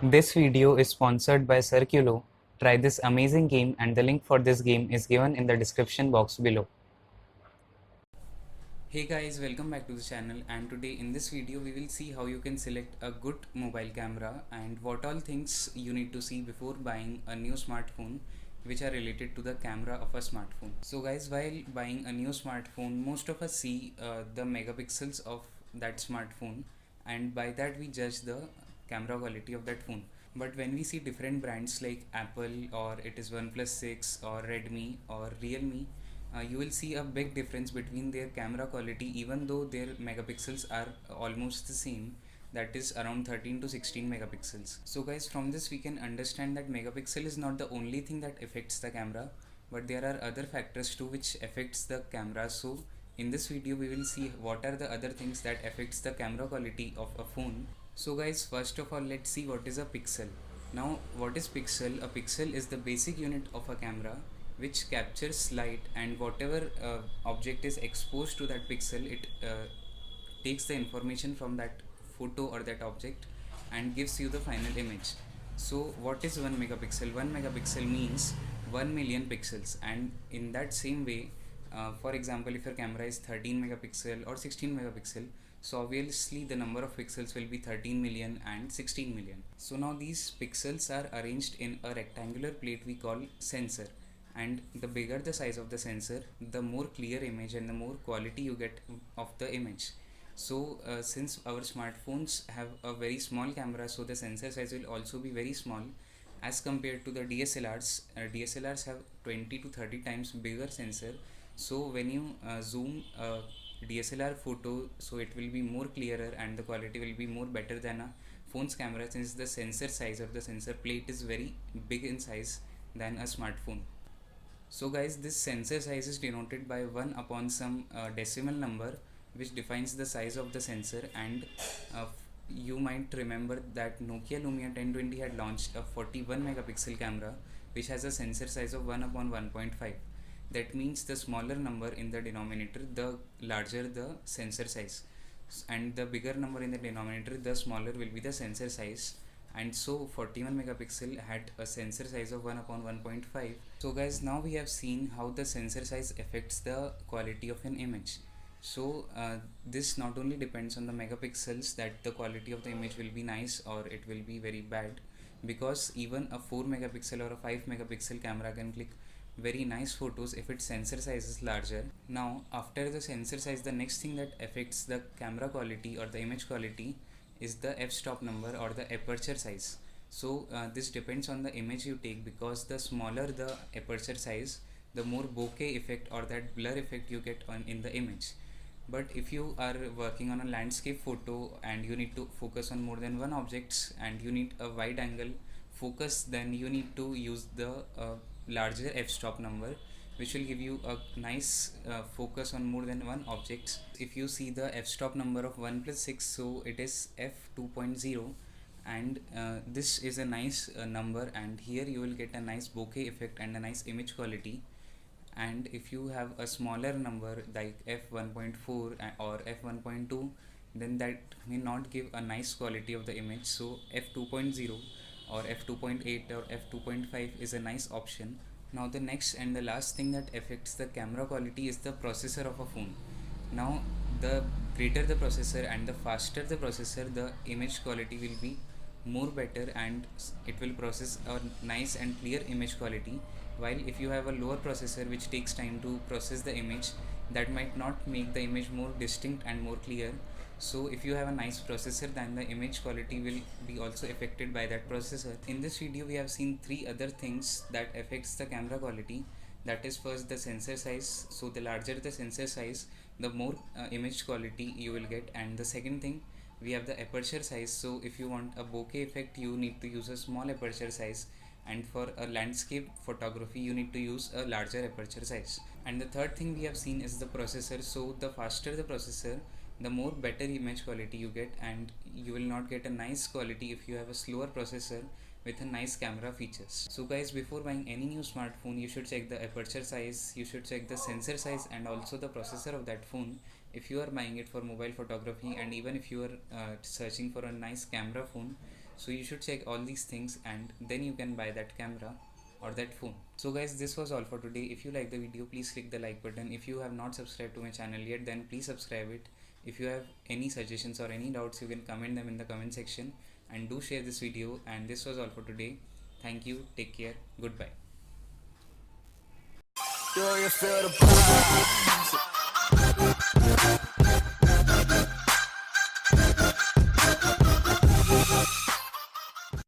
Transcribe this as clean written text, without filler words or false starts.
This video is sponsored by Circulo. Try this amazing game and the link for this game is given in the description box below. Hey guys, welcome back to the channel, and today in this video we will see how you can select a good mobile camera and what all things you need to see before buying a new smartphone which are related to the camera of a smartphone. So guys, while buying a new smartphone, most of us see the megapixels of that smartphone, and by that we judge the camera quality of that phone. But when we see different brands like Apple, or it is OnePlus 6 or Redmi or Realme, you will see a big difference between their camera quality, even though their megapixels are almost the same, that is around 13 to 16 megapixels. So guys, from this we can understand that megapixel is not the only thing that affects the camera, but there are other factors too which affects the camera. So in this video we will see what are the other things that affects the camera quality of a phone. So guys, first of all, let's see what is a pixel. Now, what is pixel? A pixel is the basic unit of a camera which captures light, and whatever object is exposed to that pixel, it takes the information from that photo or that object and gives you the final image. So what is 1 megapixel? 1 megapixel means 1 million pixels, and in that same way, for example, if your camera is 13 megapixel or 16 megapixel, so obviously the number of pixels will be 13 million and 16 million. So now these pixels are arranged in a rectangular plate we call sensor, and the bigger the size of the sensor, the more clear image and the more quality you get of the image. So since our smartphones have a very small camera, so the sensor size will also be very small as compared to the DSLRs. DSLRs have 20 to 30 times bigger sensor, so when you zoom a DSLR photo, so it will be more clearer and the quality will be more better than a phone's camera, since the sensor size or the sensor plate is very big in size than a smartphone. So guys, this sensor size is denoted by 1 upon some decimal number which defines the size of the sensor. And uh, you might remember that Nokia Lumia 1020 had launched a 41 megapixel camera which has a sensor size of 1 upon 1.5. That means the smaller number in the denominator, the larger the sensor size, and the bigger number in the denominator, the smaller will be the sensor size. And so 41 megapixel had a sensor size of 1 upon 1.5. So guys, now we have seen how the sensor size affects the quality of an image. So this not only depends on the megapixels that the quality of the image will be nice or it will be very bad, because even a 4 megapixel or a 5 megapixel camera can click very nice photos if its sensor size is larger. Now after the sensor size, the next thing that affects the camera quality or the image quality is the f-stop number or the aperture size. So this depends on the image you take, because the smaller the aperture size, the more bokeh effect or that blur effect you get on in the image. But if you are working on a landscape photo and you need to focus on more than one objects and you need a wide angle focus, then you need to use the larger f-stop number, which will give you a nice focus on more than one object. If you see the f-stop number of OnePlus 6, so it is f2.0, and this is a nice number, and here you will get a nice bokeh effect and a nice image quality. And if you have a smaller number like f1.4 or f1.2, then that may not give a nice quality of the image. So f2.0 or f2.8 or f2.5 is a nice option. Now the next and the last thing that affects the camera quality is the processor of a phone. Now the greater the processor and the faster the processor, the image quality will be more better, and it will process a nice and clear image quality. While if you have a lower processor which takes time to process the image, that might not make the image more distinct and more clear. So if you have a nice processor, then the image quality will be also affected by that processor. In this video we have seen three other things that affects the camera quality. That is, first, the sensor size. So the larger the sensor size, the more image quality you will get. And the second thing, we have the aperture size. So if you want a bokeh effect, you need to use a small aperture size, and for a landscape photography you need to use a larger aperture size. And the third thing we have seen is the processor. So the faster the processor, the more better image quality you get, and you will not get a nice quality if you have a slower processor with a nice camera features. So guys, before buying any new smartphone, you should check the aperture size, you should check the sensor size, and also the processor of that phone if you are buying it for mobile photography. And even if you are searching for a nice camera phone, So you should check all these things and then you can buy that camera or that phone. So guys, this was all for today. If you like the video, please click the like button. If you have not subscribed to my channel yet, then please subscribe it. If you have any suggestions or any doubts, you can comment them in the comment section, and do share this video. And this was all for today. Thank you, take care, goodbye. Do you feel the vibe?